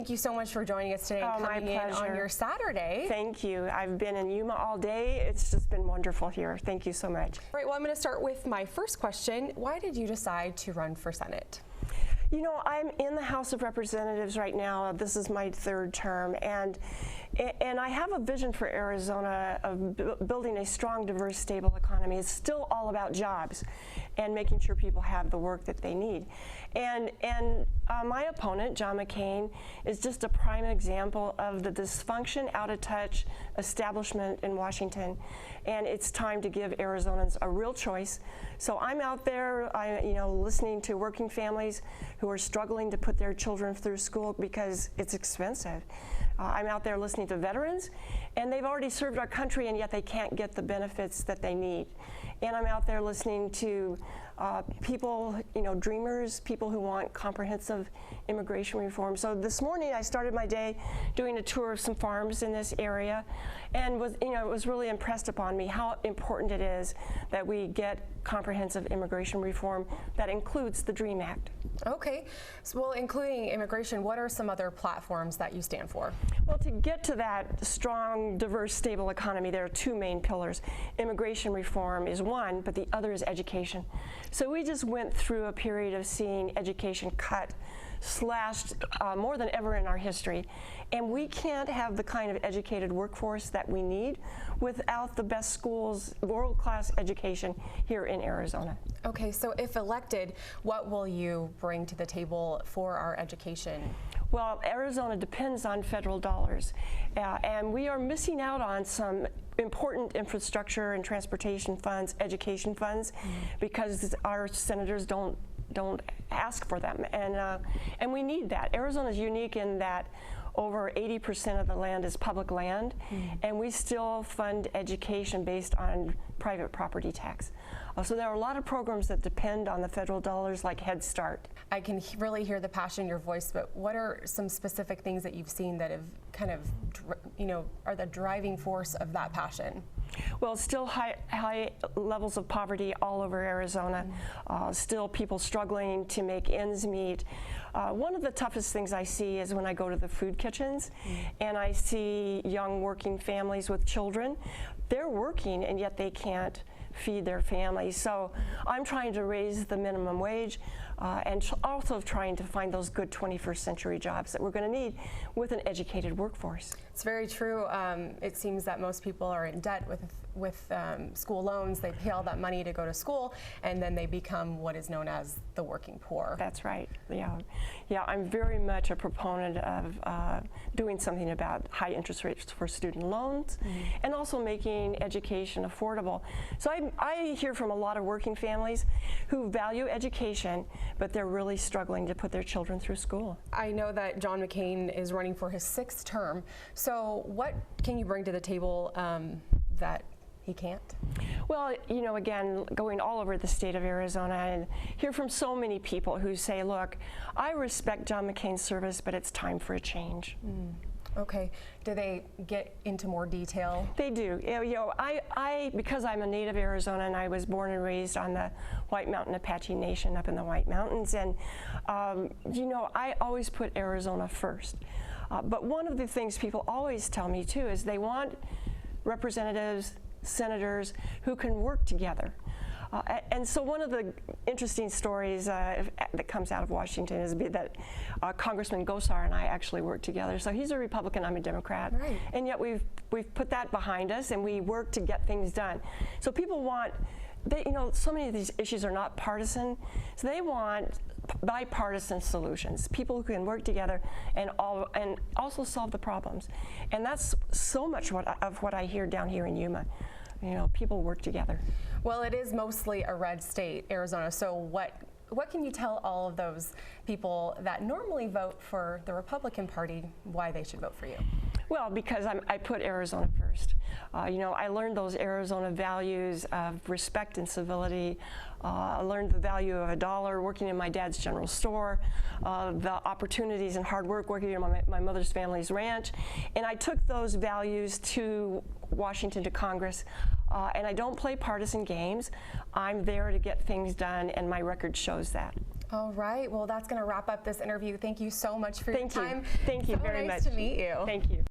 Thank you so much for joining us today and coming my in on your Saturday. Thank you. I've been in Yuma all day. It's just been wonderful here. Thank you so much. All right, well, I'm going to start with my first question. Why did you decide to run for Senate? You know, I'm in the House of Representatives right now. This is my third term, and I have a vision for Arizona of building a strong, diverse, stable economy. It's still all about jobs and making sure people have the work that they need. And my opponent, John McCain, is just a prime example of the dysfunction, out of touch establishment in Washington. And it's time to give Arizonans a real choice. So I'm out there, listening to working families who are struggling to put their children through school because it's expensive. I'm out there listening to veterans, and they've already served our country, and yet they can't get the benefits that they need. And I'm out there listening to people, dreamers, people who want comprehensive immigration reform. So this morning I started my day doing a tour of some farms in this area, and it was really impressed upon me how important it is that we get comprehensive immigration reform that includes the DREAM Act. Okay, so, well, including immigration, what are some other platforms that you stand for? Well, to get to that strong, diverse, stable economy, there are two main pillars. Immigration reform is one, but the other is education. So we just went through a period of seeing education cut, slashed more than ever in our history. And we can't have the kind of educated workforce that we need without the best schools, world-class education here in Arizona. Okay, so if elected, what will you bring to the table for our education? Well, Arizona depends on federal dollars, and we are missing out on some important infrastructure and transportation funds, education funds, because our senators don't ask for them, and we need that. Arizona is unique in that over 80% of the land is public land, and we still fund education based on private property tax. So there are a lot of programs that depend on the federal dollars, like Head Start. I can really hear the passion in your voice, but what are some specific things that you've seen that have kind of, are the driving force of that passion? Well, still high levels of poverty all over Arizona, still people struggling to make ends meet. One of the toughest things I see is when I go to the food kitchens and I see young working families with children. They're working and yet they can't feed their families. So I'm trying to raise the minimum wage and also trying to find those good 21st century jobs that we're going to need with an educated workforce. It's very true. It seems that most people are in debt with school loans. They pay all that money to go to school, and then they become what is known as the working poor. That's right. Yeah. I'm very much a proponent of doing something about high interest rates for student loans, and also making education affordable. So I hear from a lot of working families who value education, but they're really struggling to put their children through school. I know that John McCain is running for his 6th term. So what can you bring to the table that he can't? Well, again, going all over the state of Arizona and hear from so many people who say, look, I respect John McCain's service, but it's time for a change. Okay. Do they get into more detail? They do. Because I'm a native Arizona and I was born and raised on the White Mountain Apache Nation up in the White Mountains, and I always put Arizona first. But one of the things people always tell me too is they want representatives, senators who can work together. And so one of the interesting stories that comes out of Washington is that Congressman Gosar and I actually work together. So he's a Republican, I'm a Democrat, right. And yet we've put that behind us and we work to get things done. So people want, so many of these issues are not partisan, so they want bipartisan solutions, people who can work together and also solve the problems. And that's so much of what I hear down here in Yuma. People work together. Well, it is mostly a red state, Arizona, so what can you tell all of those people that normally vote for the Republican Party why they should vote for you? Well, because I put Arizona first. I learned those Arizona values of respect and civility. I learned the value of $1 working in my dad's general store, the opportunities and hard work working in my mother's family's ranch. And I took those values to Washington, to Congress, and I don't play partisan games. I'm there to get things done, and my record shows that. All right. Well, that's going to wrap up this interview. Thank you so much for your time. Thank you so very nice much. to meet you. Thank you.